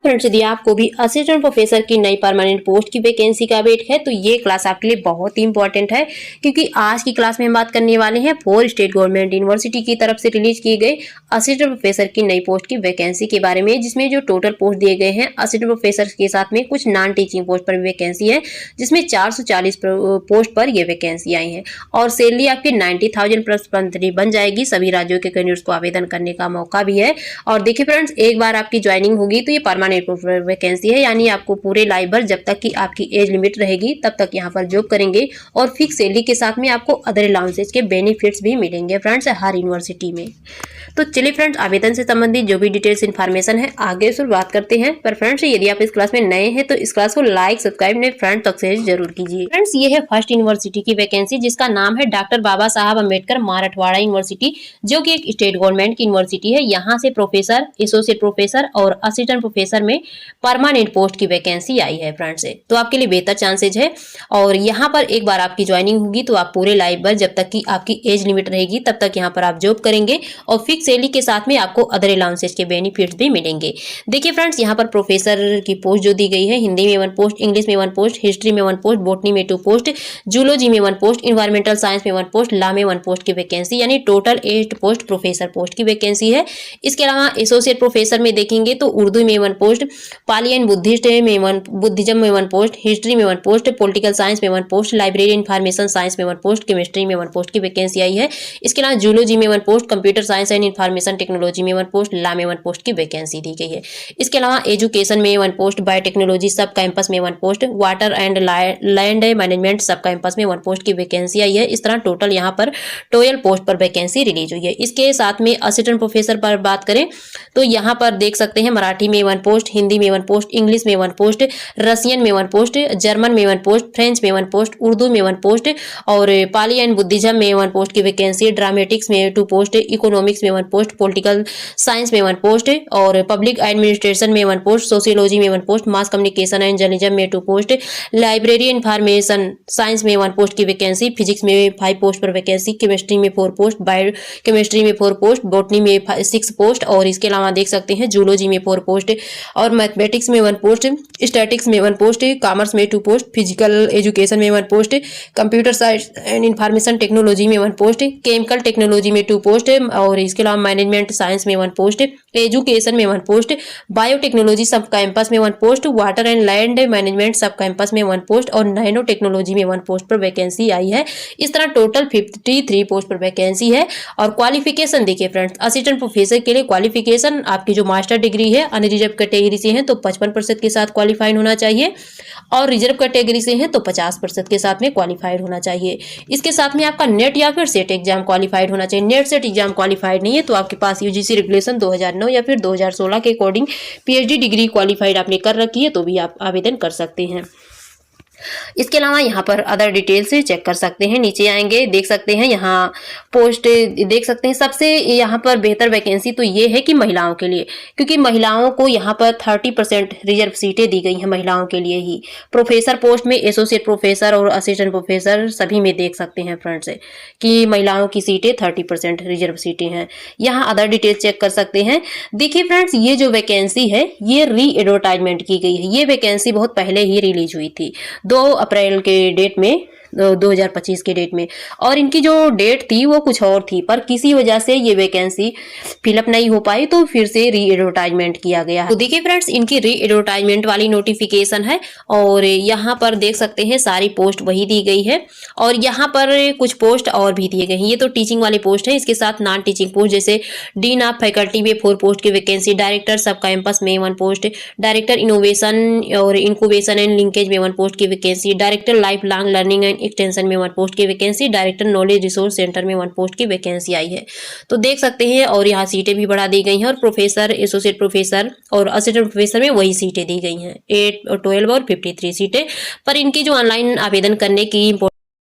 Friends, यदि आपको भी असिस्टेंट प्रोफेसर की नई परमानेंट पोस्ट की वैकेंसी का वेट है तो ये क्लास आपके लिए बहुत ही इंपॉर्टेंट है, क्योंकि आज की क्लास में हम बात करने वाले हैं 4 स्टेट गवर्नमेंट यूनिवर्सिटी की तरफ से रिलीज की गई असिस्टेंट प्रोफेसर की नई पोस्ट की वैकेंसी के बारे में, जिसमें जो टोटल पोस्ट दिए गए हैं असिस्टेंट प्रोफेसर के साथ में कुछ नॉन टीचिंग पोस्ट पर भी वैकेंसी है, जिसमें 440 पोस्ट पर ये वैकेंसी आई है और सैलरी आपकी 90,000 प्लस मंथली बन जाएगी। सभी राज्यों के कैंडिडेट्स को आवेदन करने का मौका भी है। और देखिए फ्रेंड्स, एक बार आपकी ज्वाइनिंग होगी तो ये परमानेंट वैकेंसी है, यानी आपको पूरे लाइफ भर जब तक कि आपकी एज लिमिट रहेगी तब तक यहाँ पर जॉब करेंगे और फिक्स सैलरी के साथ में आपको अदर अलाउंसेज के बेनिफिट्स भी मिलेंगे फ्रेंड्स हर यूनिवर्सिटी में। तो चलिए फ्रेंड्स, आवेदन से संबंधित जो भी डिटेल्स इन्फॉर्मेशन है आगे शुरुआत करते हैं। पर फ्रेंड्स, यदि आप इस क्लास में नए हैं तो इस क्लास को लाइक सब्सक्राइब ने फ्रेंड तक से जरूर कीजिए। फ्रेंड्स, ये है फर्स्ट यूनिवर्सिटी की वैकेंसी, जिसका नाम है डॉक्टर बाबा साहब अम्बेडकर मराठवाड़ा यूनिवर्सिटी, जो कि एक स्टेट गवर्नमेंट की यूनिवर्सिटी है। यहाँ से प्रोफेसर, एसोसिएट प्रोफेसर और असिस्टेंट प्रोफेसर में परमानेंट पोस्ट की वैकेंसी आई है फ्रेंड्स। तो आपके लिए बेहतर चांसेज है और यहाँ पर एक बार आपकी ज्वाइनिंग होगी तो आप पूरे लाइफ भर जब तक कि आपकी एज लिमिट रहेगी तब तक यहाँ पर आप जॉब करेंगे और फिक्स सैलरी के साथ में आपको अदर अलाउंसेज के बेनिफिट्स भी मिलेंगे। देखिए फ्रेंड्स, यहाँ पर प्रोफेसर की पोस्ट जो दी गई है, हिंदी में 1 पोस्ट, इंग्लिश में 1 पोस्ट, हिस्ट्री में 1 पोस्ट, बॉटनी में 2 पोस्ट, जूलॉजी में 1 पोस्ट, इन्वायरमेंटल साइंस में 1 पोस्ट, लॉ में 1 पोस्ट की वैकेंसी, यानी टोटल 8 पोस्ट प्रोफेसर पोस्ट की वैकेंसी है। इसके अलावा एसोसिएट प्रोफेसर में देखेंगे तो उर्दू में 1 पोस्ट, पाली एंड बुद्धिज्म में 1 पोस्ट, हिस्ट्री में 1 पोस्ट, पॉलिटिकल साइंस में 1 पोस्ट, लाइब्रेरी इंफॉर्मेशन साइंस में 1 पोस्ट, केमिस्ट्री में 1 पोस्ट की वैकेंसी आई है। इसके अलावा जूलॉजी में 1 post, computer science and information technology में 1 पोस्ट, लॉ में 1 पोस्ट की वैकेंसी दी गई है। इसके अलावा एजुकेशन में 1 पोस्ट, बायोटेक्नोलॉजी सब कैंपस में 1 post, water and land management सब कैंपस में 1 पोस्ट की वैकेंसी आई है। इस तरह टोटल यहाँ पर 12 पोस्ट पर वैकेंसी रिलीज हुई है। इसके साथ में असिस्टेंट प्रोफेसर पर बात करें तो यहाँ पर देख सकते हैं मराठी में 1 पोस्ट, हिंदी में 1 पोस्ट, इंग्लिश में 1 पोस्ट, रशियन में 1 पोस्ट, जर्मन में 1 पोस्ट, फ्रेंच में 1 पोस्ट, उर्दू में 1 पोस्ट और पाली एंड बुद्धिज्म में 1 पोस्ट की वैकेंसी, ड्रामेटिक्स में 2 पोस्ट, इकोनॉमिक्स में 1 पोस्ट, पॉलिटिकल साइंस में 1 पोस्ट और पब्लिक एडमिनिस्ट्रेशन में 1 पोस्ट, सोशियोलॉजी में 1 post, mass communication and journalism में 2 पोस्ट, लाइब्रेरी इंफॉर्मेशन साइंस में 1 पोस्ट की वैकेंसी, फिजिक्स में 5 पोस्ट पर वैकेंसी, केमिस्ट्री में 4 पोस्ट, बायो केमिस्ट्री में 4 पोस्ट, बॉटनी में 6 पोस्ट और इसके अलावा देख सकते हैं जूलॉजी में 4 पोस्ट और मैथमेटिक्स में 1 पोस्ट, स्टैटिक्स में 1 पोस्ट, कॉमर्स में 2 पोस्ट, फिजिकल एजुकेशन में 1 post, computer science and information technology में 1 पोस्ट, केमिकल टेक्नोलॉजी में 2 पोस्ट और इसके अलावा मैनेजमेंट साइंस में 1 पोस्ट, एजुकेशन में 1 पोस्ट, बायोटेक्नोलॉजी सब कैंपस में 1 post, water and land management सब कैंपस में 1 पोस्ट और नैनो टेक्नोलॉजी में 1 पोस्ट पर वैकेंसी आई है। इस तरह टोटल 53 पोस्ट पर वैकेंसी है। और क्वालिफिकेशन देखिए फ्रेंड्स, असिस्टेंट प्रोफेसर के लिए क्वालिफिकेशन आपकी जो मास्टर डिग्री है अनरिजर्व कैटेगरी से है तो 55% के साथ क्वालिफाइड होना चाहिए और रिजर्व कैटेगरी से है तो 50% के साथ में क्वालिफाइड होना चाहिए। इसके साथ में आपका नेट या फिर सेट एग्जाम क्वालिफाइड होना चाहिए। नेट सेट एग्जाम क्वालिफाइड नहीं है तो आपके पास यूजीसी रेगुलेशन 2009 या फिर 2016 के अकॉर्डिंग पीएचडी डिग्री क्वालिफाइड आपने कर रखी है तो भी आप आवेदन कर सकते हैं। इसके अलावा यहाँ पर अदर डिटेल्स चेक कर सकते हैं। नीचे आएंगे देख सकते हैं यहाँ पोस्ट देख सकते हैं। सबसे यहाँ पर बेहतर वैकेंसी तो ये है कि महिलाओं के लिए, क्योंकि महिलाओं को यहाँ पर 30% रिजर्व सीटें दी गई हैं महिलाओं के लिए ही। प्रोफेसर पोस्ट में एसोसिएट प्रोफेसर और असिस्टेंट प्रोफेसर सभी में देख सकते हैं फ्रेंड्स कि महिलाओं की सीटें 30% रिजर्व सीटें हैं। यहाँ अदर डिटेल्स चेक कर सकते हैं। देखिए फ्रेंड्स, ये जो वैकेंसी है ये री एडवर्टाइजमेंट की गई है। ये वैकेंसी बहुत पहले ही रिलीज हुई थी 2 अप्रैल के डेट में 2025 के डेट में, और इनकी जो डेट थी वो कुछ और थी, पर किसी वजह से ये वैकेंसी फिलअप नहीं हो पाई तो फिर से री एडवर्टाइजमेंट किया गया है। तो देखिए फ्रेंड्स, इनकी री एडवर्टाइजमेंट वाली नोटिफिकेशन है और यहाँ पर देख सकते हैं सारी पोस्ट वही दी गई है और यहाँ पर कुछ पोस्ट और भी दिए गए हैं। ये तो टीचिंग वाले पोस्ट है, इसके साथ नॉन टीचिंग पोस्ट जैसे डीन ऑफ फैकल्टी में 4 पोस्ट की वैकेंसी, डायरेक्टर सब कैंपस में 1 पोस्ट, डायरेक्टर इनोवेशन और इंक्यूबेशन एंड लिंकेज में 1 पोस्ट की vacancy, director life long learning and extension में 1 पोस्ट की vacancy, director knowledge resource centre में 1 पोस्ट की वैकेंसी आई है। तो देख सकते हैं और यहाँ सीटें भी बढ़ा दी गई हैं और प्रोफेसर, एसोसिएट प्रोफेसर और असिस्टेंट प्रोफेसर में वही सीटें दी गई हैं 8 और 12 और 53 सीटें। पर इनकी जो ऑनलाइन आवेदन करने की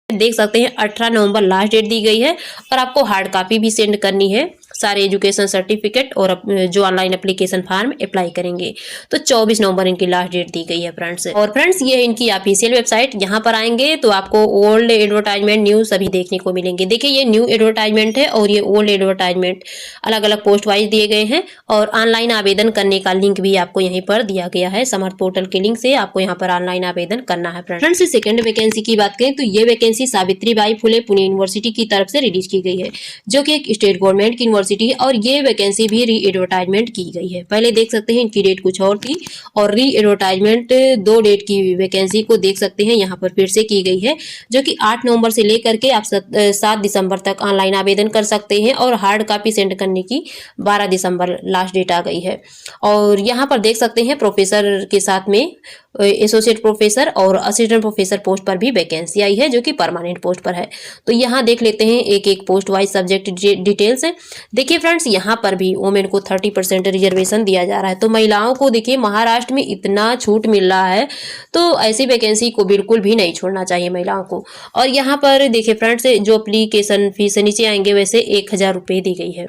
देख सकते हैं 18 नवंबर लास्ट डेट दी गई है और आपको हार्ड कॉपी भी सेंड करनी है सारे एजुकेशन सर्टिफिकेट और जो ऑनलाइन एप्लीकेशन फॉर्म अप्लाई करेंगे। तो 24 नवंबर इनकी लास्ट डेट दी गई है फ्रेंड्स। और फ्रेंड्स ये है इनकी ऑफिशियल वेबसाइट। यहाँ पर आएंगे तो आपको ओल्ड एडवर्टाइजमेंट न्यूज सभी देखने को मिलेंगे। देखिए ये न्यू एडवर्टाइजमेंट है और ये ओल्ड एडवर्टाइजमेंट अलग अलग पोस्ट वाइज दिए गए हैं और ऑनलाइन आवेदन करने का लिंक भी आपको यहीं पर दिया गया है। समर्थ पोर्टल के लिंक से आपको यहाँ पर ऑनलाइन आवेदन करना है फ्रेंड्स। सेकंड वैकेंसी की बात करें तो ये वैकेंसी सावित्रीबाई फुले पुणे यूनिवर्सिटी की तरफ से रिलीज की गई है, जो कि एक स्टेट गवर्नमेंट की यूनिवर्सिटी है और ये वैकेंसी भी री एडवर्टाइजमेंट की गई है। पहले देख सकते हैं इनकी डेट कुछ और थी और री एडवर्टाइजमेंट 2 डेट की वैकेंसी को देख सकते हैं यहाँ पर फिर से की गई है, जो कि 8 नवंबर से लेकर के आप 7 दिसंबर तक ऑनलाइन आवेदन कर सकते हैं और हार्ड कॉपी सेंड करने की 12 दिसंबर लास्ट डेट आ गई है। और यहाँ पर देख सकते हैं प्रोफेसर के साथ में एसोसिएट प्रोफेसर और असिस्टेंट प्रोफेसर पोस्ट पर भी वैकेंसी आई है, जो कि परमानेंट पोस्ट पर है। तो यहाँ देख लेते हैं एक एक पोस्ट वाइज सब्जेक्ट डिटेल्स। देखिए फ्रेंड्स यहाँ पर भी वोमेन को 30% रिजर्वेशन दिया जा रहा है। तो महिलाओं को देखिए महाराष्ट्र में इतना छूट मिल रहा है, तो ऐसी वैकेंसी को बिल्कुल भी नहीं छोड़ना चाहिए महिलाओं को। और यहाँ पर देखिए फ्रेंड्स जो एप्लीकेशन फीस नीचे आएंगे वैसे 1000 रुपये दी गई है।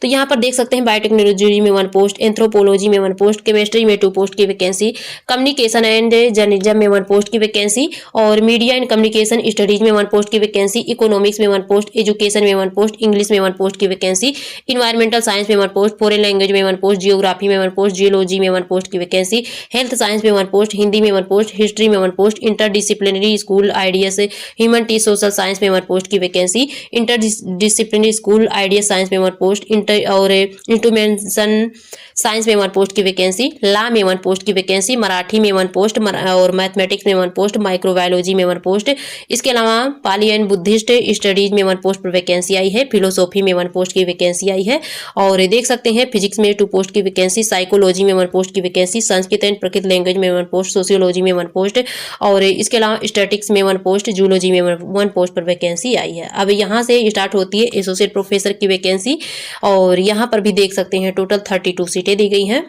तो यहाँ पर देख सकते हैं बायोटेक्नोलॉजी में 1 पोस्ट, एंथ्रोपोलॉजी में 1 पोस्ट, केमिस्ट्री में 2 पोस्ट की वैकेंसी, कम्युनिकेशन एंड जर्नलिज्म में 1 पोस्ट की वैकेंसी और मीडिया एंड कम्युनिकेशन स्टडीज में 1 पोस्ट की वैकेंसी, इकोनॉमिक्स में 1 पोस्ट, एजुकेशन में 1 पोस्ट, इंग्लिश में 1 पोस्ट की वैकेंसी, इन्वायरमेंटल साइंस में 1 पोस्ट, फॉरेन लैंग्वेज में 1 पोस्ट, जियोग्राफी में 1 पोस्ट, जियोलॉजी में 1 पोस्ट की वैकेंसी, हेल्थ साइंस में 1 पोस्ट, हिंदी में 1 पोस्ट, हिस्ट्री में 1 post, interdisciplinary school ideas humanity social science में 1 पोस्ट की vacancy, interdisciplinary school ideas science में 1 पोस्ट, और इंस्ट्रूमेंटेशन साइंस में 1 पोस्ट की वैकेंसी, लॉ में 1 पोस्ट की वैकेंसी, मराठी में 1 पोस्ट और मैथमेटिक्स में 1 पोस्ट, माइक्रोबायोलॉजी में 1 पोस्ट। इसके अलावा पाली एंड बुद्धिस्ट स्टडीज में 1 पोस्ट पर वैकेंसी आई है, फिलोसॉफी में 1 पोस्ट की वैकेंसी आई है और देख सकते हैं फिजिक्स में 2 पोस्ट की वैकेंसी, साइकोलॉजी में 1 पोस्ट की वैकेंसी, संस्कृत एंड प्रकृत लैंग्वेज में 1 पोस्ट, सोशियोलॉजी में 1 पोस्ट और इसके अलावा स्टैटिक्स में 1 पोस्ट, जूलॉजी में 1 पोस्ट पर वैकेंसी आई है। अब यहाँ से स्टार्ट होती है एसोसिएट प्रोफेसर की वैकेंसी और यहाँ पर भी देख सकते हैं टोटल 32 सीटें दी गई हैं,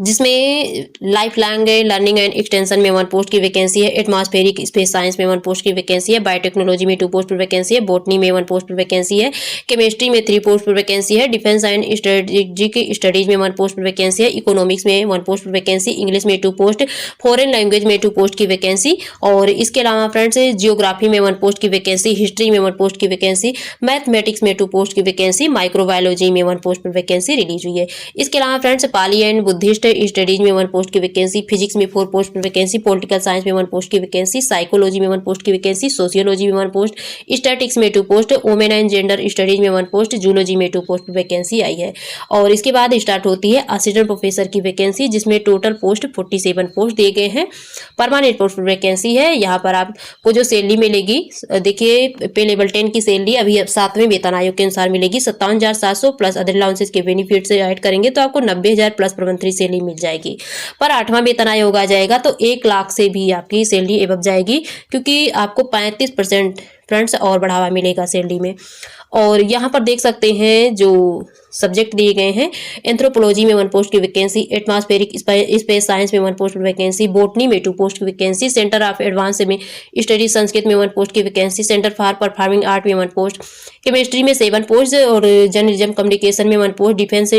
जिसमें life long learning and extension में 1 पोस्ट की वैकेंसी है, एटमॉस्फेरिक स्पेस साइंस में 1 पोस्ट की वैकेंसी है, बायोटेक्नोलॉजी में 2 पोस्ट पर वैकेंसी है, बॉटनी में 1 पोस्ट पर वैकेंसी है, केमिस्ट्री में 3 पोस्ट पर वैकेंसी है, डिफेंस एंड स्ट्रेटेजिक स्टडीज में 1 पोस्ट पर वैकेंसी है, इकोनॉमिक्स में 1 पोस्ट पर वैकेंसी, इंग्लिश में 2 पोस्ट, फॉरेन लैंग्वेज में 2 पोस्ट की वैकेंसी और इसके अलावा फ्रेंड्स जियोग्राफी में 1 पोस्ट की वैकेंसी, हिस्ट्री में 1 पोस्ट की वैकेंसी, मैथमेटिक्स में 2 पोस्ट की वैकेंसी, माइक्रोबायोलॉजी में 1 पोस्ट पर वैकेंसी रिलीज हुई है। इसके अलावा friends Pali and Buddhist studies में 1 पोस्ट की वैकेंसी, फिजिक्स में 4 पोस्ट पर वैकेंसी, पॉलिटिकल साइंस में 1 पोस्ट की वैकेंसी, साइकोलॉजी में 1 पोस्ट की वैकेंसी, सोशियोलॉजी में 1 पोस्ट, स्टैटिक्स में 2 post, women and gender studies में 1 पोस्ट, जूलॉजी में 2 पोस्ट पर वैकेंसी आई है। और इसके बाद स्टार्ट होती है असिस्टेंट प्रोफेसर की वैकेंसी, जिसमें टोटल पोस्ट 47 पोस्ट दिए गए हैं, परमानेंट पोस्ट पर वैकेंसी है। यहाँ पर आपको जो सैलरी मिलेगी, देखिए पे लेवल 10 की सैलरी अभी 7वें वेतन आयोग के अनुसार मिलेगी 57,700 प्लस अदर अलाउंसेस के बेनिफिट से ऐड करेंगे तो आपको 90,000 प्लस पर मंथली सैलरी मिल जाएगी। पर 8वां वेतन आयोग आ जाएगा तो 1 लाख से भी आपकी सैलरी एबव जाएगी, क्योंकि आपको 35% फ्रेंड्स और बढ़ावा मिलेगा सैलरी में। और यहाँ पर देख सकते हैं जो सब्जेक्ट दिए गए हैं, एंथ्रोपोलॉजी में 1 पोस्ट की वैकेंसी, एटमॉस्फेरिक स्पेस साइंस में 1 पोस्ट की वैकेंसी, बॉटनी में 2 पोस्ट की वैकेंसी, सेंटर ऑफ एडवांस में स्टडी संस्कृत में 1 पोस्ट की vacancy, centre for performing art में 1 पोस्ट, केमिस्ट्री में 7 पोस्ट और जर्नलिज्म कम्युनिकेशन में 1 पोस्ट, डिफेंस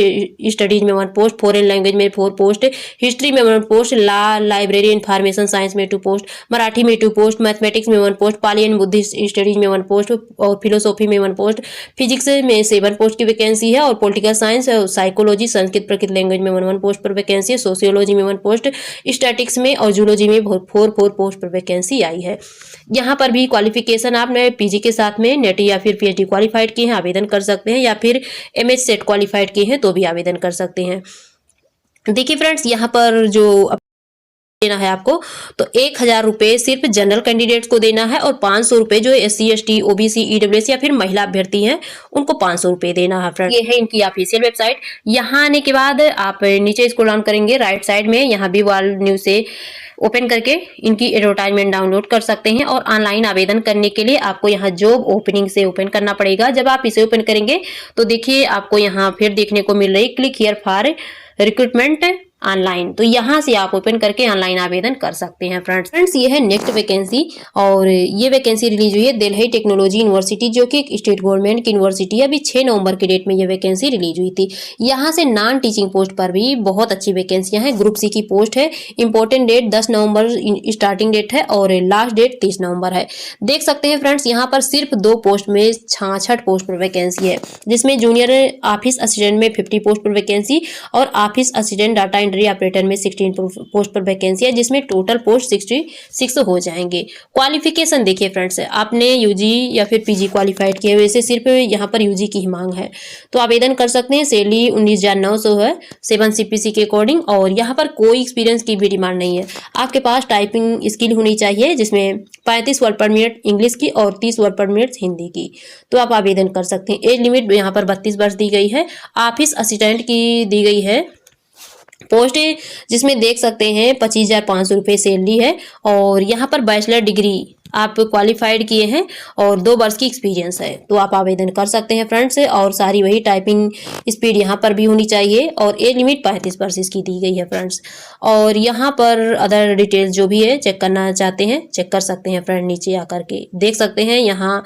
स्टडीज में 1 पोस्ट, फॉरेन लैंग्वेज में 4 पोस्ट, हिस्ट्री में 1 post, law library information science में 2 पोस्ट, मराठी में 2 पोस्ट, मैथमेटिक्स में 1 post, Pali and Buddhist studies में 1 पोस्ट और फिलोसॉफी में 1 पोस्ट, फिजिक्स में 7 पोस्ट की वैकेंसी है और पॉलिटिकल साइंस, साइकोलॉजी, संस्कृत प्रकृत लैंग्वेज में 1 पोस्ट पर वैकेंसी है, सोशियोलॉजी में 1 पोस्ट, स्टैटिक्स में और जूलॉजी में 4 पोस्ट पर वैकेंसी आई है। यहाँ पर भी क्वालिफिकेशन आपने पीजी के साथ में नेट या फिर पीएचडी क्वालिफाइड किए हैं आवेदन कर सकते हैं, या फिर एमएच सेट क्वालिफाइड किए हैं तो भी आवेदन कर सकते हैं। देखिए फ्रेंड्स यहाँ पर जो देना है आपको, तो 1000 रुपये सिर्फ जनरल कैंडिडेट्स को देना है और 500 रुपये जो SC ST OBC EWS या फिर महिला अभ्यर्थी हैं उनको 500 रुपये देना है फ्रेंड। ये है इनकी ऑफिशियल वेबसाइट। यहाँ आने के बाद आप नीचे स्क्रॉल डाउन करेंगे राइट साइड में, यहाँ भी वर्ल्ड न्यूज से ओपन करके इनकी एडवर्टाइजमेंट डाउनलोड कर सकते हैं और ऑनलाइन आवेदन करने के लिए आपको यहाँ जॉब ओपनिंग से ओपन करना पड़ेगा। जब आप इसे ओपन करेंगे तो देखिए आपको यहाँ फिर देखने को मिल रही click here for recruitment online. तो यहाँ से आप ओपन करके ऑनलाइन आवेदन कर सकते हैं फ्रेंड्स। ये है नेक्स्ट वैकेंसी और ये वैकेंसी रिलीज हुई है दिल्ली टेक्नोलॉजी यूनिवर्सिटी, जो कि एक स्टेट गवर्नमेंट की यूनिवर्सिटी है। अभी 6 नवंबर की डेट में ये वैकेंसी रिलीज हुई थी। यहाँ से नॉन टीचिंग पोस्ट पर भी बहुत अच्छी वैकेंसियां हैं। ग्रुप सी की पोस्ट है। इंपॉर्टेंट डेट 10 नवंबर स्टार्टिंग डेट है और लास्ट डेट 30 नवंबर है। देख सकते हैं फ्रेंड्स, यहाँ पर सिर्फ 2 पोस्ट में 66 पोस्ट पर वैकेंसी है, जिसमें जूनियर ऑफिस असिस्टेंट में 50 पोस्ट पर वैकेंसी और office assistant data entry operator में 16 पोस्ट पर वैकेंसी है, जिसमें टोटल पोस्ट 66 हो जाएंगे। क्वालिफिकेशन देखिए फ्रेंड्स, आपने यूजी या फिर पीजी क्वालिफाइड किए हुए से सिर्फ यहाँ पर यूजी की ही मांग है, तो आवेदन कर सकते हैं। सैलरी 19,900 है 7 CPC के अकॉर्डिंग, और यहाँ पर कोई एक्सपीरियंस की भी डिमांड नहीं है। आपके पास टाइपिंग स्किल होनी चाहिए, जिसमें 35 वर्ड पर मिनट इंग्लिश की और 30 वर्ड पर मिनट हिंदी की, तो आप आवेदन कर सकते हैं। एज लिमिट यहाँ पर 32 वर्ष दी गई है। ऑफिस असिस्टेंट की दी गई है पोस्ट, जिसमें देख सकते हैं 25,500 रुपये सैलरी है, और यहाँ पर बैचलर डिग्री आप क्वालिफाइड किए हैं और 2 वर्ष की एक्सपीरियंस है, तो आप आवेदन कर सकते हैं फ्रेंड्स। और सारी वही टाइपिंग स्पीड यहाँ पर भी होनी चाहिए, और एज लिमिट 35 वर्ष इसकी दी गई है फ्रेंड्स। और यहाँ पर अदर डिटेल्स जो भी है चेक करना चाहते हैं चेक कर सकते हैं फ्रेंड, नीचे आकर के देख सकते हैं यहाँ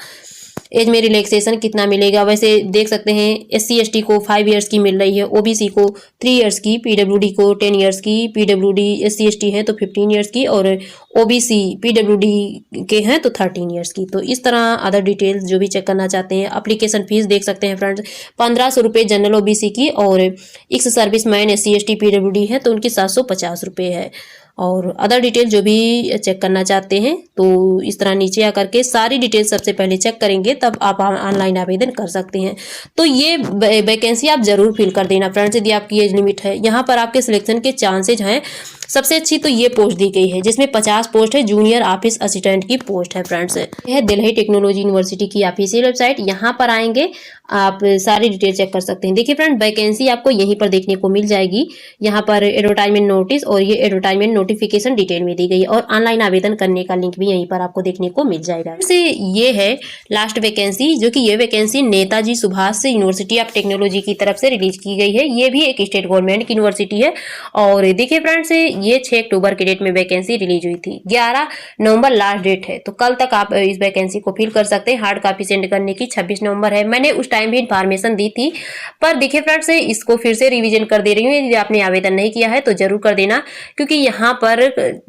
एज में रिलैक्सेशन कितना मिलेगा। वैसे देख सकते हैं SC ST को 5 इयर्स की मिल रही है, OBC को 3 इयर्स की, PWD को 10 इयर्स की, PWD SC ST है तो 15 इयर्स की, और OBC PWD के हैं तो 13 इयर्स की। तो इस तरह अदर डिटेल्स जो भी चेक करना चाहते हैं। एप्लीकेशन फीस देख सकते हैं फ्रेंड्स, 1500 रुपये जनरल OBC की, और ex service man SC ST PWD है तो उनकी 750 रुपये है। और अदर डिटेल जो भी चेक करना चाहते हैं तो इस तरह नीचे आकर के सारी डिटेल सबसे पहले चेक करेंगे, तब आप ऑनलाइन आवेदन कर सकते हैं। तो ये वैकेंसी आप जरूर फिल कर देना फ्रेंड्स, यदि आपकी एज लिमिट है। यहाँ पर आपके सिलेक्शन के चांसेज हैं। सबसे अच्छी तो ये पोस्ट दी गई है, जिसमें 50 पोस्ट है, जूनियर ऑफिस असिस्टेंट की पोस्ट है फ्रेंड्स। यह है दिल्ली टेक्नोलॉजी यूनिवर्सिटी की ऑफिशियल वेबसाइट। यहाँ पर आएंगे आप सारी डिटेल चेक कर सकते हैं। देखिए फ्रेंड, वैकेंसी आपको यहीं पर देखने को मिल जाएगी। यहाँ पर एडवर्टाइजमेंट नोटिस और ये एडवर्टाइजमेंट नोटिफिकेशन डिटेल में दी गई है, और ऑनलाइन आवेदन करने का लिंक भी यहीं पर आपको देखने को मिल जाएगा। से ये है लास्ट वैकेंसी, जो कि ये vacancy Netaji Subhash university of technology की तरफ से रिलीज की गई है। ये भी एक स्टेट गवर्नमेंट की यूनिवर्सिटी है। और देखिए फ्रेंड्स, ये 6 अक्टूबर की डेट में वैकेंसी रिलीज हुई थी। 11 नवंबर लास्ट डेट है, तो कल तक आप इस वैकेंसी को फिल कर सकते हैं। हार्ड कॉपी सेंड करने की 26 नवंबर है। मैंने उस टाइम भी इन्फॉर्मेशन दी थी, पर देखिए फ्रेंड्स, इसको फिर से रिवीजन कर दे रही हूँ। यदि आपने आवेदन नहीं किया है तो जरूर कर देना, क्योंकि यहाँ पर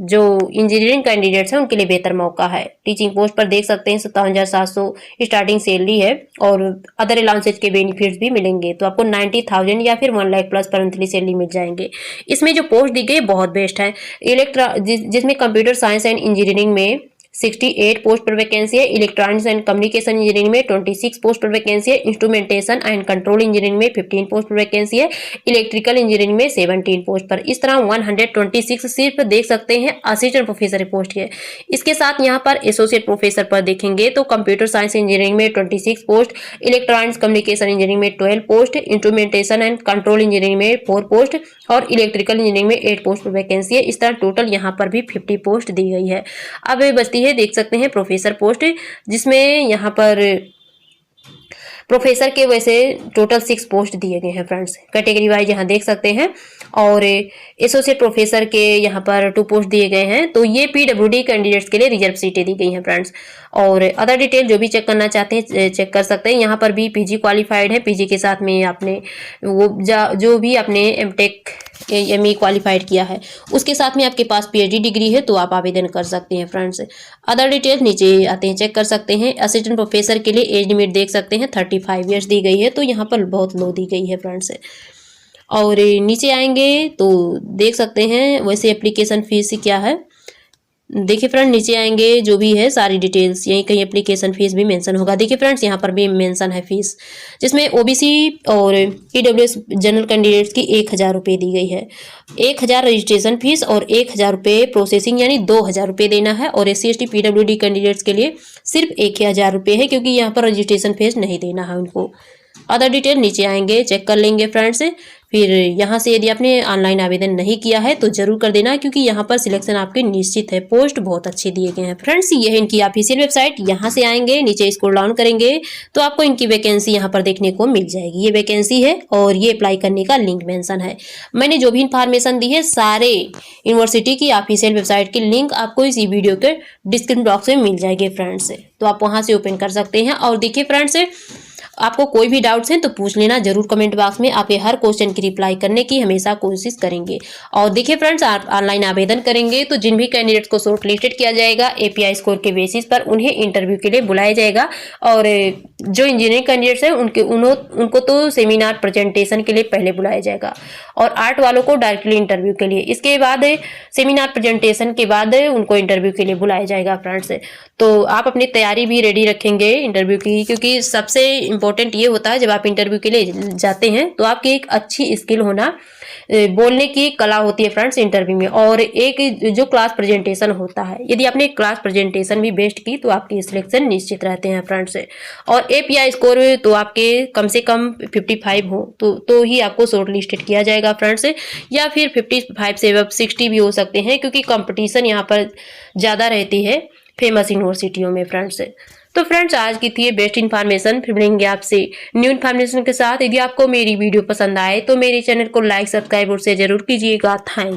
जो इंजीनियरिंग कैंडिडेट्स हैं उनके लिए बेहतर मौका है। टीचिंग पोस्ट पर देख सकते हैं 57,700 स्टार्टिंग सैलरी है, और अदर अलाउंसेज के बेनिफिट्स भी मिलेंगे, तो आपको 90,000 या फिर 1 लाख प्लस पर मंथली सैलरी मिल जाएंगे। इसमें जो पोस्ट दी गई बहुत बेस्ट है। जिसमें कंप्यूटर साइंस एंड इंजीनियरिंग में 68 पोस्ट पर वैकेंसी है। इलेक्ट्रॉनिक्स एंड कम्युनिकेशन इंजीनियरिंग में 26 पोस्ट पर वैकेंसी है। इंस्ट्रूमेंटेशन एंड कंट्रोल इंजीनियरिंग में 15 पोस्ट पर वैकेंसी है। इलेक्ट्रिकल इंजीनियरिंग में 17 पोस्ट पर। इस तरह 126 सिर्फ देख सकते हैं असिस्टेंट प्रोफेसर पोस्ट है। इसके साथ यहाँ पर एसोसिएट प्रोफेसर पर देखेंगे तो कंप्यूटर साइंस इंजीनियरिंग में 26 पोस्ट, इलेक्ट्रॉनिक्स कम्युनिकेशन इंजीनियरिंग में 12 post, instrumentation and control engineering में 4 पोस्ट, और इलेक्ट्रिकल इंजीनियरिंग में 8 पोस्ट पर वैकेंसी है। इस तरह टोटल यहाँ पर भी 50 पोस्ट दी गई है। अब बचती है, देख सकते हैं, प्रोफेसर पोस्ट, जिसमें यहाँ पर प्रोफेसर के वैसे टोटल 6 पोस्ट दिए गए हैं फ्रेंड्स, कैटेगरी वाइज यहाँ देख सकते हैं। और एसोसिएट प्रोफेसर के यहाँ पर 2 पोस्ट दिए गए हैं। तो ये PWD कैंडिडेट्स के लिए रिजर्व सीटें दी गई हैं फ्रेंड्स। और अदर डिटेल जो भी चेक करना चाहते हैं चेक कर सकते हैं। यहाँ पर भी PG क्वालिफाइड है, PG के साथ में आपने वो जो भी आपने MTech ME क्वालिफाइड किया है उसके साथ में आपके पास PhD डिग्री है, तो आप आवेदन कर सकते हैं फ्रेंड्स। अदर डिटेल नीचे आते हैं चेक कर सकते हैं। असिस्टेंट प्रोफेसर के लिए एज लिमिट देख सकते हैं 35 ईयर्स दी गई है, तो यहाँ पर बहुत लो दी गई है फ्रेंड्स। और नीचे आएंगे तो देख सकते हैं वैसे एप्लीकेशन फीस क्या है। देखिए फ्रेंड, नीचे आएंगे जो भी है सारी डिटेल्स, यहीं कहीं एप्लीकेशन फीस भी मेंशन होगा। देखिए फ्रेंड्स, यहाँ पर भी मेंशन है फीस, जिसमें OBC और EWS जनरल कैंडिडेट्स की 1,000 रुपये दी गई है। 1,000 रजिस्ट्रेशन फीस और 1,000 रुपये प्रोसेसिंग, यानी 2,000 रुपये देना है। और SC ST PWD कैंडिडेट्स के लिए सिर्फ 1,000 रुपये है, क्योंकि यहाँ पर रजिस्ट्रेशन फीस नहीं देना है उनको। अदर डिटेल नीचे आएंगे चेक कर लेंगे फ्रेंड्स। फिर यहाँ से यदि आपने ऑनलाइन आवेदन नहीं किया है तो जरूर कर देना, क्योंकि यहाँ पर सिलेक्शन आपके निश्चित है। पोस्ट बहुत अच्छे दिए गए हैं फ्रेंड्स। ये है इनकी ऑफिशियल वेबसाइट। यहाँ से आएंगे, नीचे स्क्रॉल डाउन करेंगे तो आपको इनकी वैकेंसी यहाँ पर देखने को मिल जाएगी। ये वैकेंसी है और ये अप्लाई करने का लिंक मेंशन है। मैंने जो भी इंफॉर्मेशन दी है सारे यूनिवर्सिटी की ऑफिशियल वेबसाइट की लिंक आपको इसी वीडियो के डिस्क्रिप्शन बॉक्स में मिल जाएगी फ्रेंड्स, तो आप वहां से ओपन कर सकते हैं। और देखिए फ्रेंड्स, आपको कोई भी डाउट्स हैं तो पूछ लेना जरूर कमेंट बॉक्स में। आपके हर क्वेश्चन की रिप्लाई करने की हमेशा कोशिश करेंगे। और देखिए फ्रेंड्स, आप ऑनलाइन आवेदन करेंगे तो जिन भी कैंडिडेट्स को शॉर्ट लिस्टेड किया जाएगा एपीआई स्कोर के बेसिस पर उन्हें इंटरव्यू के लिए बुलाया जाएगा। और जो इंजीनियरिंग कैंडिडेट्स हैं उनको तो सेमिनार प्रेजेंटेशन के लिए पहले बुलाया जाएगा, और आर्ट वालों को डायरेक्टली इंटरव्यू के लिए। इसके बाद सेमिनार प्रेजेंटेशन के बाद उनको इंटरव्यू के लिए बुलाया जाएगा फ्रेंड्स। तो आप अपनी तैयारी भी रेडी रखेंगे इंटरव्यू की, क्योंकि सबसे इम्पोर्टेंट ये होता है जब आप इंटरव्यू के लिए जाते हैं तो आपकी एक अच्छी स्किल होना, बोलने की कला होती है फ्रेंड्स इंटरव्यू में। और एक जो क्लास प्रेजेंटेशन होता है, यदि आपने क्लास प्रेजेंटेशन भी बेस्ट की तो आपकी सिलेक्शन निश्चित रहते हैं फ्रेंड्स। और एपीआई स्कोर तो आपके कम से कम 55 हो तो ही आपको शॉर्ट लिस्टेड किया जाएगा फ्रेंड्स, या फिर 55 से अब 60 भी हो सकते हैं, क्योंकि कंपटीशन यहाँ पर ज़्यादा रहती है फेमस यूनिवर्सिटियों में फ्रेंड्स। तो फ्रेंड्स, आज की थी बेस्ट इन्फॉर्मेशन। फिर मिलेंगे आपसे न्यू इन्फॉर्मेशन के साथ। यदि आपको मेरी वीडियो पसंद आए तो मेरे चैनल को लाइक, सब्सक्राइब और शेयर जरूर कीजिएगा। थैंक